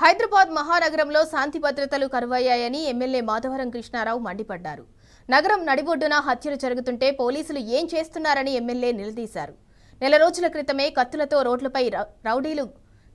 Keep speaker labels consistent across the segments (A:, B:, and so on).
A: హైదరాబాద్ మహానగరంలో శాంతి భద్రతలు కరువయ్యాయని ఎమ్మెల్యే మాధవరం కృష్ణారావు మండిపడ్డారు. నగరం నడిబొడ్డున హత్యలు జరుగుతుంటే పోలీసులు ఏం చేస్తున్నారని ఎమ్మెల్యే నిలదీశారు. నెల రోజుల క్రితమే కత్తులతో రోడ్లపై రౌడీలు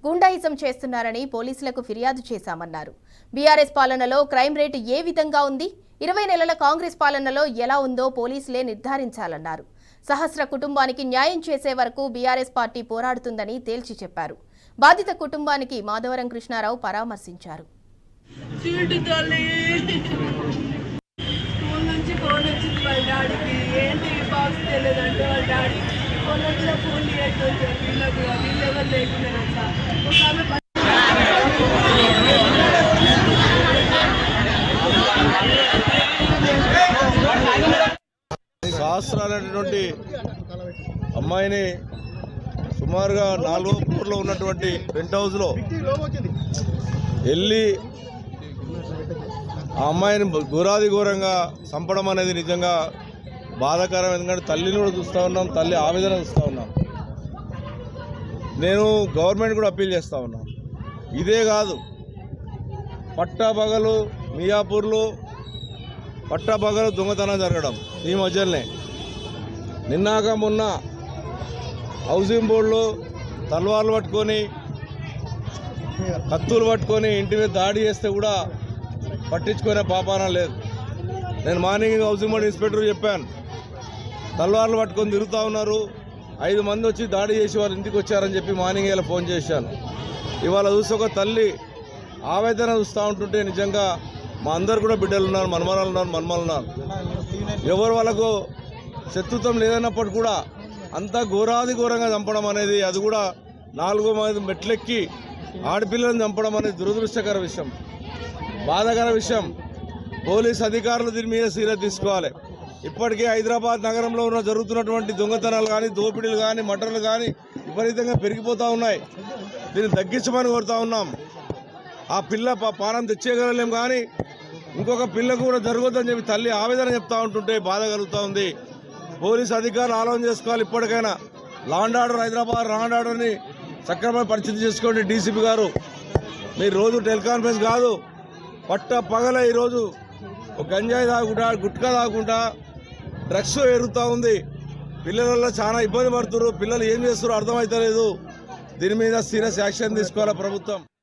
A: గుండాయిజం చేస్తున్నారని పోలీసులకు ఫిర్యాదు చేశామన్నారు. బీఆర్ఎస్ పాలనలో క్రైమ్ రేటు ఏ విధంగా ఉంది, 20 నెలల కాంగ్రెస్ పాలనలో ఎలా ఉందో పోలీసులే నిర్ధారించాలన్నారు. సహస్ర కుటుంబానికి న్యాయం చేసే వరకు బీఆర్ఎస్ పార్టీ పోరాడుతుందని తేల్చి చెప్పారు. బాధిత కుటుంబానికి మాధవరం కృష్ణారావు పరామర్శించారు.
B: సహస్రాలైనటువంటి అమ్మాయిని సుమారుగా 4వ ఫ్లోర్లో ఉన్నటువంటి పెంట్ హౌస్లో వెళ్ళి ఆ అమ్మాయిని ఘోరంగా చంపడం అనేది నిజంగా బాధాకరం. ఎందుకంటే తల్లిని కూడా చూస్తూ ఉన్నాం, తల్లి ఆవేదన చూస్తూ ఉన్నాం. నేను గవర్నమెంట్ కూడా అప్పీల్ చేస్తూ ఉన్నాను. ఇదే కాదు, పట్టాపగలు మియాపూర్లో పట్టాపగలు దొంగతనం జరగడం, ఈ మధ్యలోనే నిన్నాక మొన్న హౌసింగ్ బోర్డులో తల్వార్లు పట్టుకొని కత్తులు పట్టుకొని ఇంటి మీద దాడి చేస్తే కూడా పట్టించుకునే పాపాన లేదు. నేను మార్నింగ్ హౌసింగ్ బోర్డు ఇన్స్పెక్టర్ చెప్పాను, తల్వార్లు పట్టుకొని తిరుగుతూ ఉన్నారు, 5 మంది వచ్చి దాడి చేసి వాళ్ళ ఇంటికి వచ్చారని చెప్పి మార్నింగ్ ఇలా ఫోన్ చేశాను. ఇవాళ చూసి ఒక తల్లి ఆవేదన చూస్తూ ఉంటుంటే నిజంగా మా అందరు కూడా బిడ్డలు ఉన్నారు, మనమరాలు ఉన్నారు, మనమలు ఉన్నారు. ఎవరు వాళ్ళకు శత్రుత్వం లేదన్నప్పుడు కూడా అంతా ఘోరంగా చంపడం అనేది, అది కూడా 4 మంది మెట్లెక్కి ఆడపిల్లలను చంపడం అనేది దురదృష్టకర విషయం, బాధాకర విషయం. పోలీస్ అధికారులు దీని మీద సీరియస్ తీసుకోవాలి. ఇప్పటికే హైదరాబాద్ నగరంలో ఉన్న జరుగుతున్నటువంటి దొంగతనాలు కానీ, దోపిడీలు కానీ, మటర్లు కానీ విపరీతంగా పెరిగిపోతూ ఉన్నాయి. దీన్ని తగ్గించమని కోరుతా ఉన్నాం. ఆ పిల్ల పానం తెచ్చేయగలలేం, కానీ ఇంకొక పిల్లకు కూడా జరగొద్దని చెప్పి తల్లి ఆవేదన చెప్తా ఉంటుంటే బాధ కలుగుతూ ఉంది. పోలీసు అధికారులు ఆలోచన చేసుకోవాలి. ఇప్పటికైనా law and order, Hyderabad law and ఆర్డర్ని సక్రమంగా పరిస్థితి చేసుకోండి. డీసీపీ గారు, మీరు రోజు టెలికాన్ఫరెన్స్ కాదు, పట్ట పగల ఈరోజు ఒక గంజాయి తాగుకుంటా, గుట్కా తాగుకుంటా డ్రగ్స్ ఎరుగుతూ ఉంది. పిల్లలలో చాలా ఇబ్బంది పడుతున్నారు. పిల్లలు ఏం చేస్తారో అర్థమవుతలేదు. దీని మీద సీరియస్ యాక్షన్ తీసుకోవాలి ప్రభుత్వం.